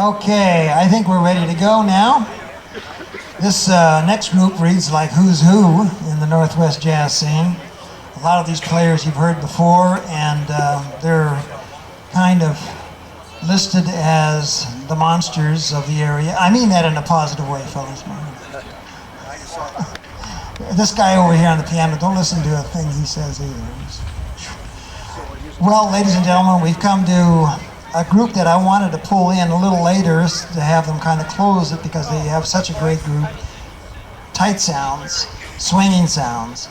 Okay, I think we're ready to go now. This next group reads like who's who in the Northwest jazz scene. A lot of these players you've heard before, and they're kind of listed as the monsters of the area. I mean that in a positive way, fellas. This guy over here on the piano, don't listen to a thing he says either. Well, ladies and gentlemen, we've come to a group that I wanted to pull in a little later to have them kind of close it because they have such a great group. Tight sounds, swinging sounds.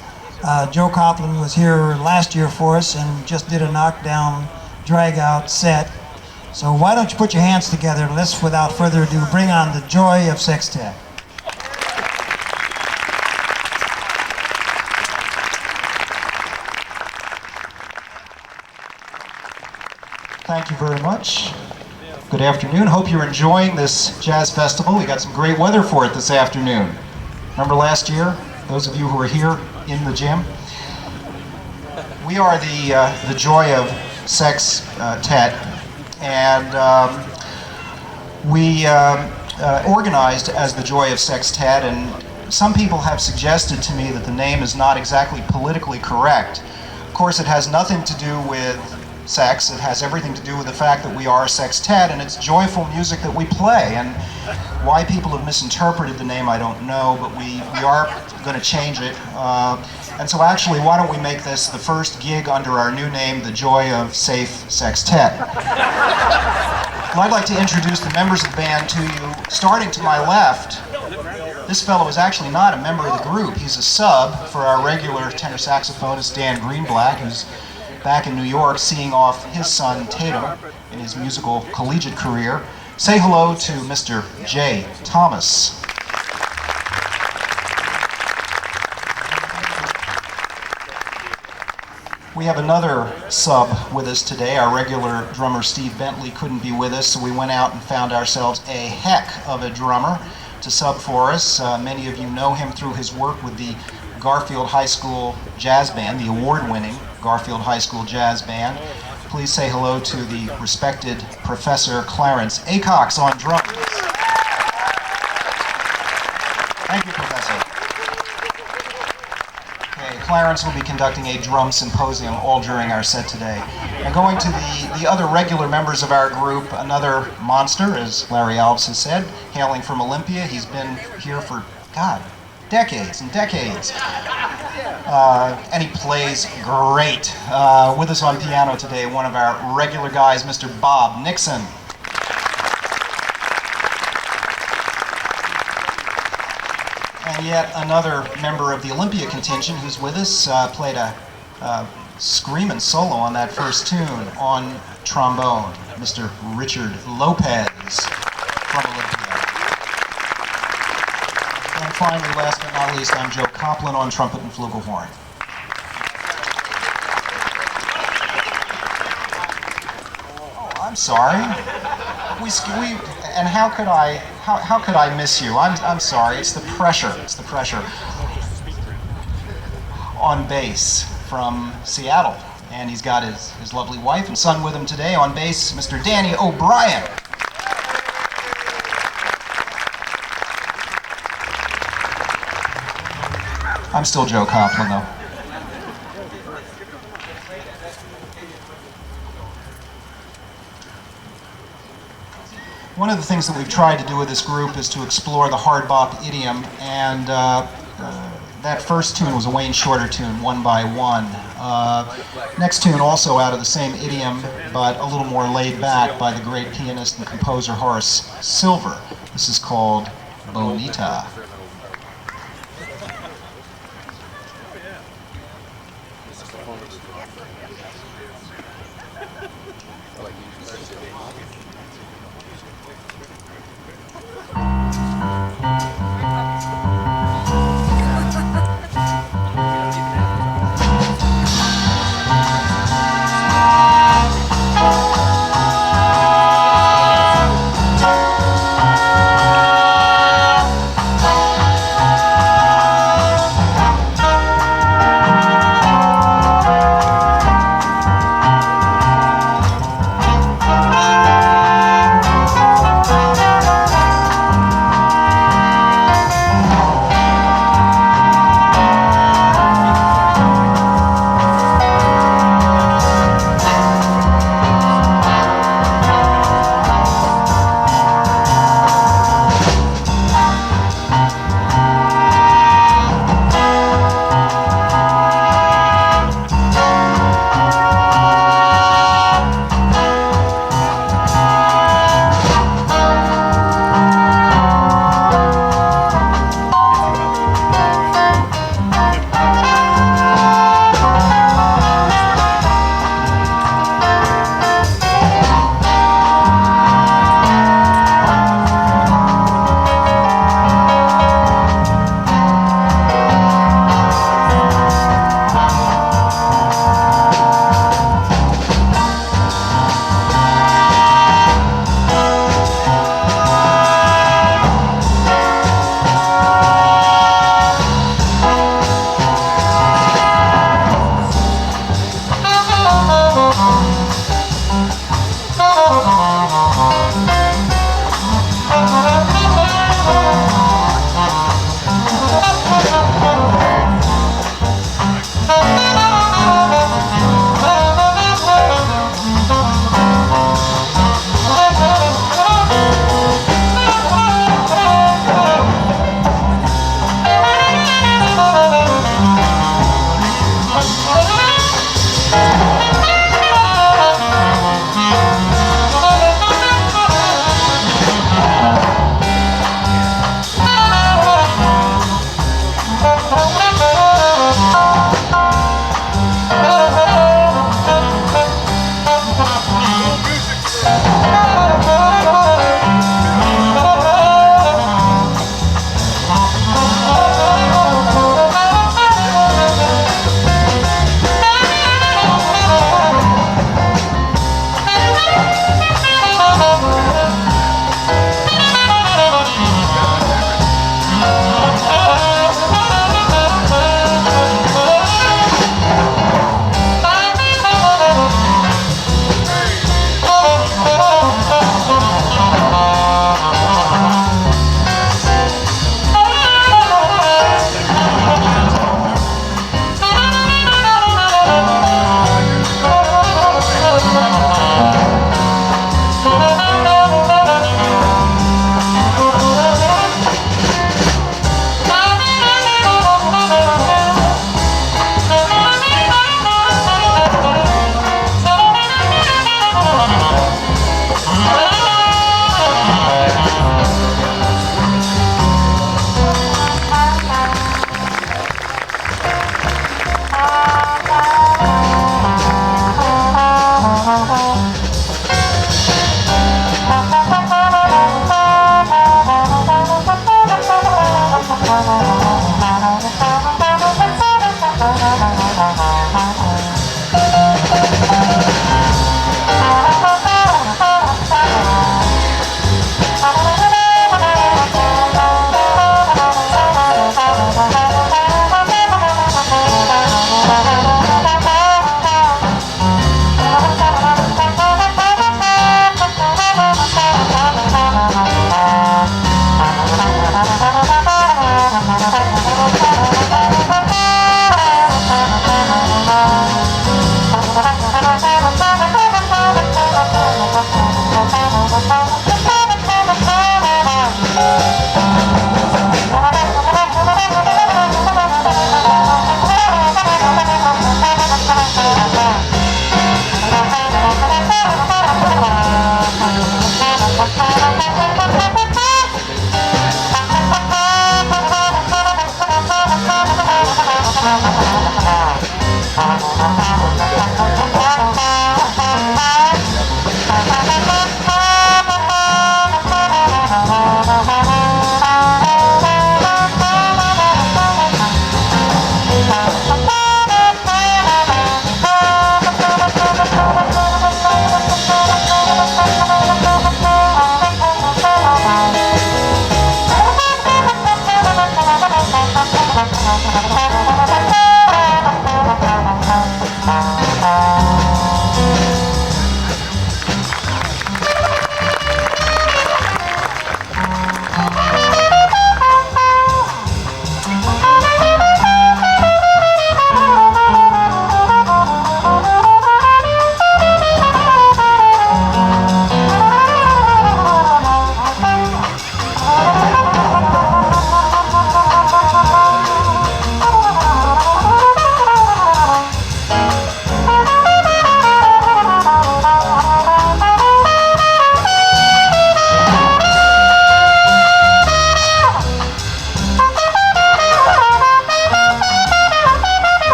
Joe Koplin was here last year for us and just did a knockdown, drag-out set. So why don't you put your hands together and let's, without further ado, bring on the Joy of Sextet. Thank you very much. Good afternoon. Hope you're enjoying this jazz festival. We got some great weather for it this afternoon. Remember last year? Those of you who were here in the gym? We are the Joy of Sextet, and we organized as the Joy of Sextet, and some people have suggested to me that the name is not exactly politically correct. Of course, it has nothing to do with sex. It has everything to do with the fact that we are a sextet, and it's joyful music that we play. And why people have misinterpreted the name, I don't know, but we are going to change it. And so actually, why don't we make this the first gig under our new name, the Joy of Safe Sextet. Well, I'd like to introduce the members of the band to you. Starting to my left, this fellow is actually not a member of the group. He's a sub for our regular tenor saxophonist, Dan Greenblatt, who's back in New York seeing off his son Tatum in his musical collegiate career. Say hello to Mr. Jay Thomas. We have another sub with us today. Our regular drummer Steve Bentley couldn't be with us, so we went out and found ourselves a heck of a drummer to sub for us. Many of you know him through his work with the Garfield High School Jazz Band, the award-winning Garfield High School Jazz Band. Please say hello to the respected Professor Clarence Acox on drums. Thank you, Professor. Okay, Clarence will be conducting a drum symposium all during our set today. And going to the other regular members of our group, another monster, as Larry Alves has said, hailing from Olympia. He's been here for, God, decades and decades. And he plays great. With us on piano today, one of our regular guys, Mr. Bob Nixon. And yet another member of the Olympia contingent who's with us played a screaming solo on that first tune on trombone, Mr. Richard Lopez from Olympia. And finally, last but not least, I'm Joe Koplin on trumpet and flugelhorn. Oh, I'm sorry. And how could I miss you? I'm sorry. It's the pressure. It's the pressure. On bass from Seattle, and he's got his lovely wife and son with him today. On bass, Mr. Danny O'Brien. I'm still Joe Koplin, though. One of the things that we've tried to do with this group is to explore the hard bop idiom, and that first tune was a Wayne Shorter tune, One by One. Next tune also out of the same idiom, but a little more laid back, by the great pianist and composer Horace Silver. This is called Bonita.